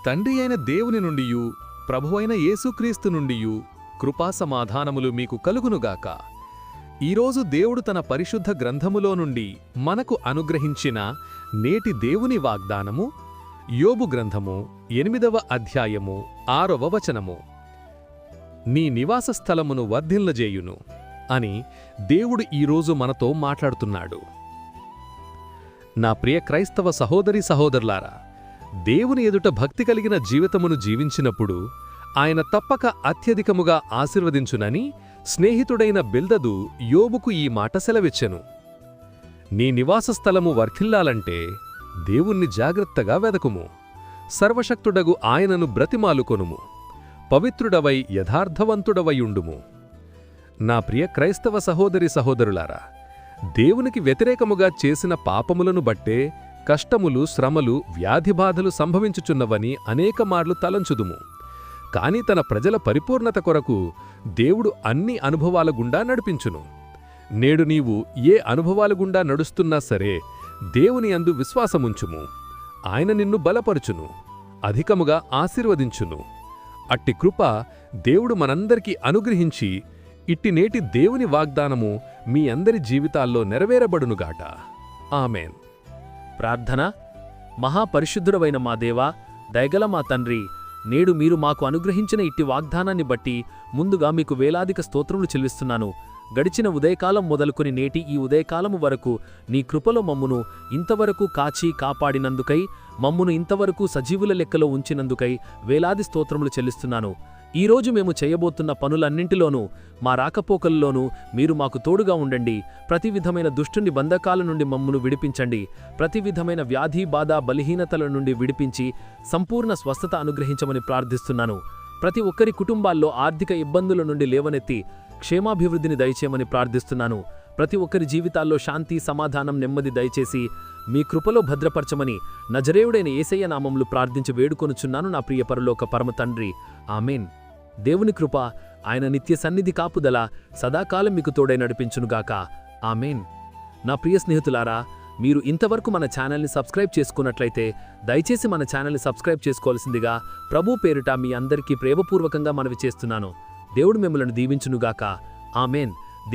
తండ్రి అయిన దేవుని నుండియు ప్రభువైన యేసుక్రీస్తు నుండియు కృపా సమాధానములు మీకు కలుగునుగాక. ఈరోజు దేవుడు తన పరిశుద్ధ గ్రంథములో నుండి మనకు అనుగ్రహించిన నేటి దేవుని వాగ్దానము యోబు గ్రంథము 8వ అధ్యాయము 6వ వచనము. నీ నివాస స్థలమును వర్ధిల్లజేయును అని దేవుడు ఈరోజు మనతో మాట్లాడుతున్నాడు. నా ప్రియ క్రైస్తవ సహోదరీ సహోదరులారా, దేవుని ఎదుట భక్తి కలిగిన జీవితమును జీవించినప్పుడు ఆయన తప్పక అత్యధికముగా ఆశీర్వదించునని స్నేహితుడైన బిల్దదు యోబుకు ఈ మాట సెలవిచ్చెను. నీ నివాస స్థలము వర్ధిల్లాలంటే దేవుణ్ణి జాగ్రత్తగా వెదకుము, సర్వశక్తుడగు ఆయనను బ్రతిమాలుకొనుము, పవిత్రుడవై యథార్థవంతుడవైయుండుము. నా ప్రియ క్రైస్తవ సహోదరి సహోదరులారా, దేవునికి వ్యతిరేకముగా చేసిన పాపములను బట్టే కష్టములు, శ్రమలు, వ్యాధిబాధలు సంభవించుచున్నవని అనేకమార్లు తలంచుదుము. కాని తన ప్రజల పరిపూర్ణత కొరకు దేవుడు అన్ని అనుభవాల గుండా నడిపించును. నేడు నీవు ఏ అనుభవాల గుండా నడుస్తున్నా సరే దేవుని యందు విశ్వాసముంచుము. ఆయన నిన్ను బలపరుచును, అధికముగా ఆశీర్వదించును. అట్టి కృప దేవుడు మనందరికీ అనుగ్రహించి ఇట్టి నేటి దేవుని వాగ్దానము మీ అందరి జీవితాల్లో నెరవేరబడునుగాట. ఆమెన్. ప్రార్థన. మహాపరిశుద్ధుడవైన మా దేవా, దయగల మా తండ్రి, నేడు మీరు మాకు అనుగ్రహించిన ఇట్టి వాగ్దానాన్ని బట్టి ముందుగా మీకు వేలాదిక స్తోత్రములు చెల్లిస్తున్నాను. గడిచిన ఉదయకాలం మొదలుకొని నేటి ఈ ఉదయకాలము వరకు నీ కృపలో మమ్మును ఇంతవరకు కాచి కాపాడినందుకై, మమ్మును ఇంతవరకు సజీవుల లెక్కలో ఉంచినందుకై వేలాది స్తోత్రములు చెల్లిస్తున్నాను. ఈరోజు మేము చేయబోతున్న పనులన్నింటిలోనూ, మా రాకపోకల్లోనూ మీరు మాకు తోడుగా ఉండండి. ప్రతి విధమైన దుష్టుని బంధకాల నుండి మమ్మును విడిపించండి. ప్రతి విధమైన వ్యాధి, బాధ, బలహీనతల నుండి విడిపించి సంపూర్ణ స్వస్థత అనుగ్రహించమని ప్రార్థిస్తున్నాను. ప్రతి ఒక్కరి కుటుంబాల్లో ఆర్థిక ఇబ్బందుల నుండి లేవనెత్తి క్షేమాభివృద్ధిని దయచేయమని ప్రార్థిస్తున్నాను. ప్రతి ఒక్కరి జీవితాల్లో శాంతి, సమాధానం, నెమ్మది దయచేసి మీ కృపలో భద్రపరచమని నజరేయుడైన యేసయ్య నామములు ప్రార్థించి వేడుకొనుచున్నాను నా ప్రియ పరలోక పరమ తండ్రి. ఆమెన్. దేవుని కృప, ఆయన నిత్య సన్నిధి కాపుదల సదాకాలం మీకు తోడై నడిపించునుగాక. ఆమెన్. నా ప్రియ స్నేహితులారా, మీరు ఇంతవరకు మన ఛానల్ని సబ్స్క్రైబ్ చేసుకున్నట్లయితే దయచేసి మన ఛానల్ని సబ్స్క్రైబ్ చేసుకోవాల్సిందిగా ప్రభు పేరిట మీ అందరికీ ప్రేమపూర్వకంగా మనవి చేస్తున్నాను. దేవుడు మిమ్మల్ని దీవించునుగాక. ఆమెన్.